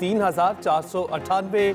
3,498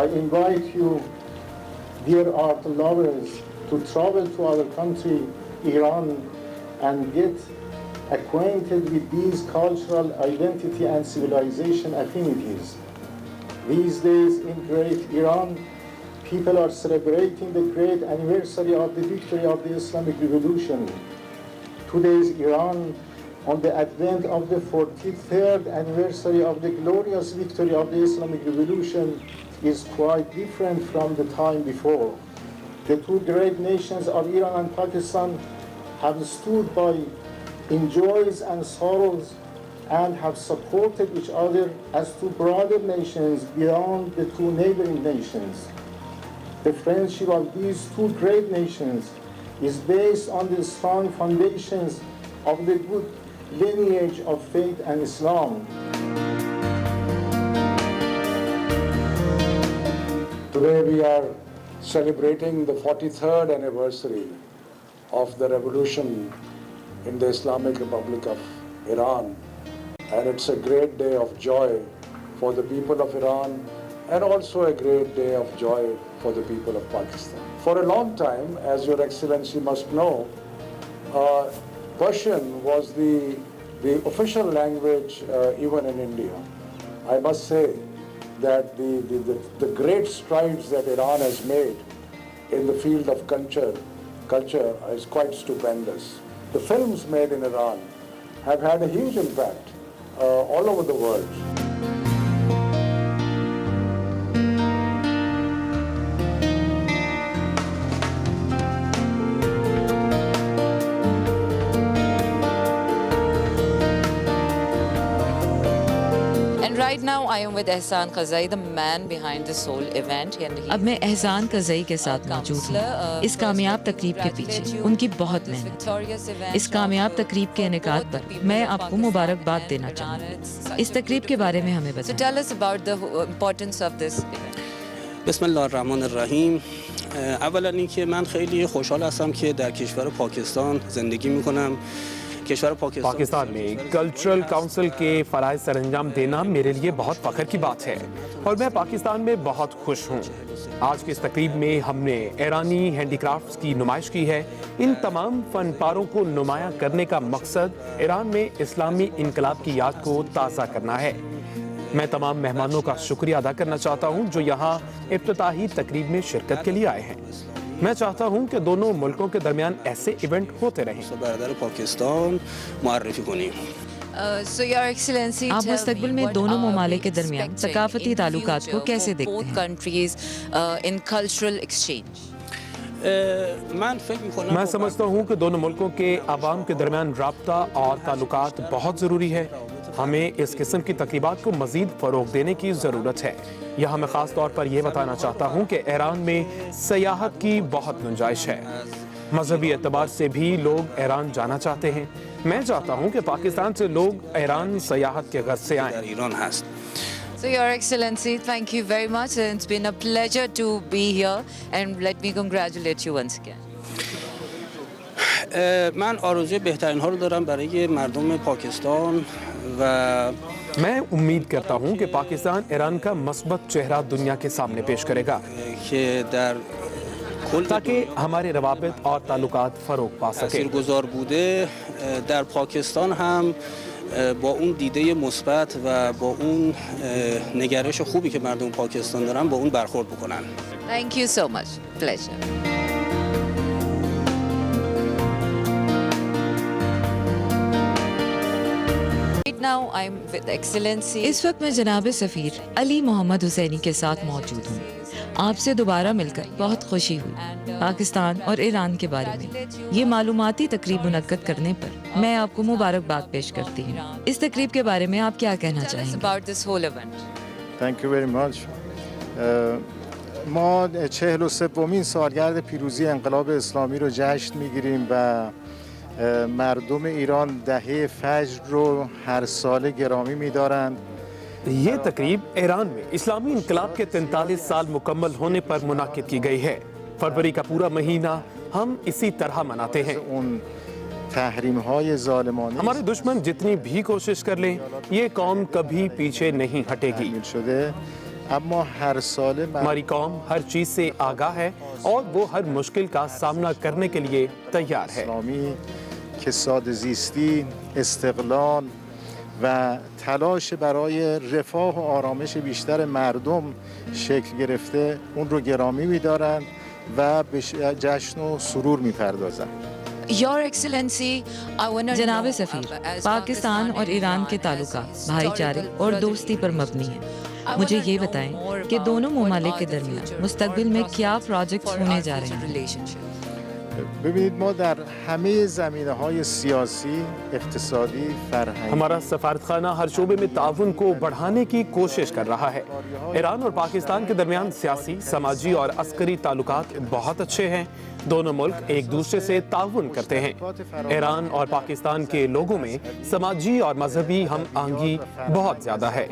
I invite you, dear art lovers, to travel to our country, Iran, and get acquainted with these cultural identity and civilization affinities. These days in great Iran, people are celebrating the great anniversary of the victory of the Islamic Revolution. Today's Iran, on the advent of the 43rd anniversary of the glorious victory of the Islamic Revolution, is quite different from the time before. The two great nations of Iran and Pakistan have stood by in joys and sorrows and have supported each other as two brother nations beyond the two neighboring nations. The friendship of these two great nations is based on the strong foundations of the good lineage of faith and Islam. Today we are celebrating the 43rd anniversary of the revolution in the Islamic Republic of Iran, and it's a great day of joy for the people of Iran and also a great day of joy for the people of Pakistan. For a long time, as Your Excellency must know, Persian was the official language even in India. I must say that the great strides that Iran has made in the field of culture is quite stupendous. The films made in Iran have had a huge impact all over the world. Right now I am with Ehsan Qazai, the man behind this whole event. اب میں احسان قزئی کے ساتھ موجود ہوں اس کامیاب تقریب کے پیچھے ان کی بہت محنت ہے۔ اس کامیاب تقریب کے انعقاد پر میں آپ کو مبارکباد دینا چاہوں گا۔ اس تقریب کے بارے میں ہمیں So بتائیں۔ tell us about the importance of this event. بسم الله الرحمن الرحیم. اولا اینکه من خیلی خوشحال هستم که در کشور پاکستان زندگی میکنم. کشور پاکستان میں کلچرل کونسل کے فرائض سر انجام دینا میرے لیے بہت فخر کی بات ہے اور میں پاکستان میں بہت خوش ہوں۔ آج کی اس تقریب میں ہم نے ایرانی ہینڈی کرافٹس کی نمائش کی ہے۔ ان تمام فن پاروں کو نمایاں کرنے کا مقصد ایران میں اسلامی انقلاب کی یاد کو تازہ کرنا ہے۔ میں تمام مہمانوں کا شکریہ ادا کرنا چاہتا ہوں جو یہاں افتتاحی تقریب میں شرکت کے لیے آئے ہیں۔ میں چاہتا ہوں کہ دونوں ملکوں کے درمیان ایسے ایونٹ ہوتے رہیں۔ برادر پاکستان معرفی کنیم. So your excellency, آپ مستقبل میں دونوں ممالک کے درمیان ثقافتی تعلقات کو کیسے دیکھتے both ہیں؟ countries in cultural exchange. من فکر میکنم میں سمجھتا ہوں کہ دونوں ملکوں کے عوام کے درمیان رابطہ اور تعلقات بہت ضروری ہے۔ ہمیں اس قسم کی تقریبات کو مزید فروغ دینے کی ضرورت ہے۔ یہاں میں خاص طور پر یہ بتانا چاہتا ہوں کہ ایران میں سیاحت کی بہت گنجائش ہے۔ مذہبی اعتبار سے بھی لوگ ایران جانا چاہتے ہیں۔ میں چاہتا ہوں کہ پاکستان سے لوگ ایران سیاحت کے غرض سے آئیں۔ در ایران هست. So your excellency, thank you very much. It's been a pleasure to be here and let me congratulate you once again. من آرزوی بهترین ها رو دارم برای مردم پاکستان و میں امید کرتا ہوں کہ پاکستان ایران کا مثبت چہرہ دنیا کے سامنے پیش کرے گا که در کل تاکہ ہمارے روابط اور تعلقات فروغ پا سکیں۔ تاثیرگذار بوده در پاکستان هم با اون دیده مثبت و با اون نگرش خوبی که مردم پاکستان دارن با اون برخورد بکنن. Thank you so much. Pleasure. Right now I'm with excellency. اس وقت میں جناب سفیر علی محمد حسینی کے ساتھ موجود ہوں۔ آپ سے دوبارہ مل کر بہت خوشی ہوئی۔ پاکستان اور ایران کے بارے میں یہ معلوماتی تقریب منعقد کرنے پر میں آپ کو مبارکباد پیش کرتی ہوں۔ اس تقریب کے بارے میں آپ کیا کہنا Tell us چاہیں گے؟ about this whole event. Thank you very much. ما 43مین سالگرد پیروزی انقلاب اسلامی رو جشن میگیریم و مردم ایران دهه فجر رو هر سال گرامی میدارند. یہ تقریب ایران میں اسلامی انقلاب کے 43 سال مکمل ہونے پر منعقد کی گئی ہے۔ فروری کا پورا مہینہ ہم اسی طرح مناتے ہیں۔ اون تحریم های ظالمانه ہمارے دشمن جتنی بھی کوشش کر لیں یہ قوم کبھی پیچھے نہیں ہٹے گی۔ تحمیل شده اما هر ساله ہماری قوم ہر چیز سے آگاہ ہے اور وہ ہر مشکل کا سامنا کرنے کے لیے تیار ہے۔ اسلامی که ساده زیستی، استقلال و تلاش برای رفاه و آرامش بیشتر مردم شکل گرفته اون رو گرامی می‌دارند و به جشن و سرور می‌پردازند. Your excellency, I want to جناب know, سفیر، as پاکستان اور ایران کے تعلقات بھائی چارے اور دوستی پر مبنی ہیں۔ مجھے یہ بتائیں کہ دونوں ممالک کے درمیان مستقبل میں کیا پروجیکٹس ہونے جا رہے ہیں؟ ببینید ما در همه زمینه‌های سیاسی، اقتصادی، فرهنگی ہمارا سفارتخانہ ہر شعبے میں تعاون کو بڑھانے کی کوشش کر رہا ہے۔ ایران اور پاکستان کے درمیان سیاسی، سماجی اور عسکری تعلقات بہت اچھے ہیں۔ دونوں ملک ایک دوسرے سے تعاون کرتے ہیں۔ ایران اور پاکستان کے لوگوں میں سماجی اور مذہبی ہم آہنگی بہت زیادہ ہے۔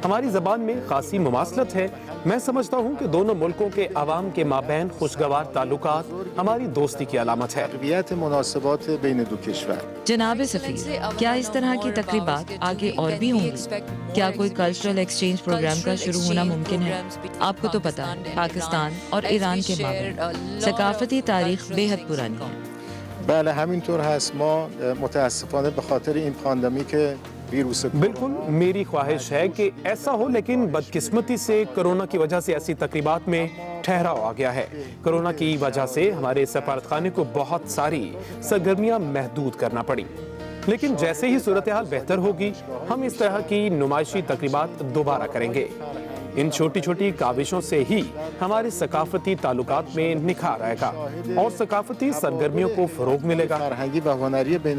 ہماری زبان میں خاصی مماثلت ہے۔ میں سمجھتا ہوں کہ دونوں ملکوں کے عوام کے مابین خوشگوار تعلقات ہماری دوستی کی علامت ہے۔ تقویت مناسبات بین دو کشور. جناب سفیر، کیا اس طرح کی تقریبات آگے اور بھی ہوں گی؟ کیا کوئی کلچرل ایکسچینج پروگرام کا شروع ہونا ممکن ہے؟ آپ کو تو پتا ہے پاکستان اور ایران کے مابین ثقافتی تاریخ بے حد پرانی ہے۔ بله همینطور هست. ما متاسفانه به خاطر این پاندمی که ویروس بالکل میری خواہش ہے کہ ایسا ہو، لیکن بدقسمتی سے کرونا کی وجہ سے ایسی تقریبات میں ٹھہراؤ آ گیا ہے۔ کرونا کی وجہ سے ہمارے سفارتخانے کو بہت ساری سرگرمیاں محدود کرنا پڑی، لیکن جیسے ہی صورتحال بہتر ہوگی ہم اس طرح کی نمائشی تقریبات دوبارہ کریں گے۔ ان چھوٹی چھوٹی کاوشوں سے ہی ہمارے ثقافتی تعلقات میں نکھار آئے گا اور ثقافتی سرگرمیوں کو فروغ ملے گا۔ فرهنگی و هنری بین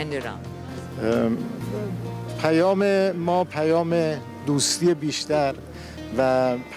and Iran. پیام ما پیام دوستی بیشتر و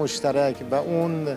مشترک و اون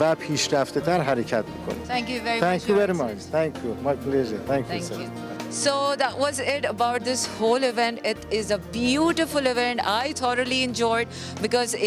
و پیشرفته تر حرکت میکنیم. Thank you very Thank much. you Your very much. Excellency. Thank you. My pleasure. Thank you, Thank sir. you. So that was it about this whole event. It is a beautiful event. I thoroughly enjoyed because